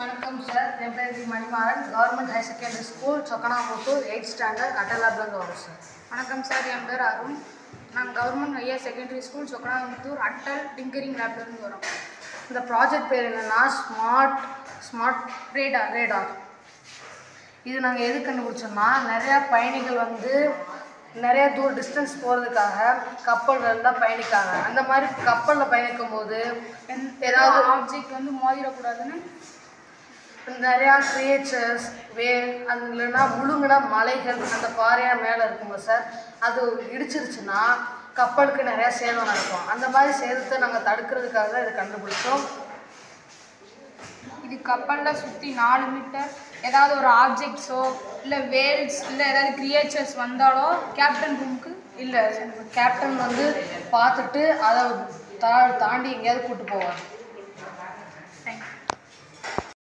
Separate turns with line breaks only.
வணக்கம் சார். என் பேர் Manimaran. Government higher secondary school Chokkanamuthur 8th standard அட்டலாப்லேருந்து வரும் சார்.
வணக்கம் சார், என் பேர் அருண். நாங்கள் government higher secondary school Chokkanamuthur Atal tinkering லேப்லேருந்து வரோம்.
இந்த ப்ராஜெக்ட் பேர் என்னென்னா ஸ்மார்ட் ரேடார். இது நாங்கள் எது கண்டுபிடிச்சோம்னா, நிறையா பயணிகள் நிறைய டிஸ்டன்ஸ் போகிறதுக்காக கப்பல்கள் தான் பயணிக்காங்க. அந்த மாதிரி கப்பலில் பயணிக்கும் போது
ஏதாவது ஆப்ஜெக்ட் மோதிடக்கூடாதுன்னு
நிறையா கிரியேச்சர்ஸ் அது இல்லைன்னா முழுங்கின மலைகள் அந்த பாறையாக மேலே இருக்குங்க சார். அது இடிச்சிருச்சுன்னா கப்பலுக்கு நிறையா சேதம் நடக்கும். அந்த மாதிரி சேதத்தை நாங்கள் தடுக்கிறதுக்காக தான் இதை கண்டுபிடிச்சோம்.
இது கப்பலில் சுற்றி 4 மீட்டர் ஏதாவது ஒரு ஆப்ஜெக்ட்ஸோ இல்லை வேல்ஸ் இல்லை ஏதாவது கிரியேச்சர்ஸ் வந்தாலோ கேப்டன் ரூமுக்கு
இல்லை, கேப்டன் பார்த்துட்டு அதை தாண்டி எங்கேயாவது கூப்பிட்டு போவார்.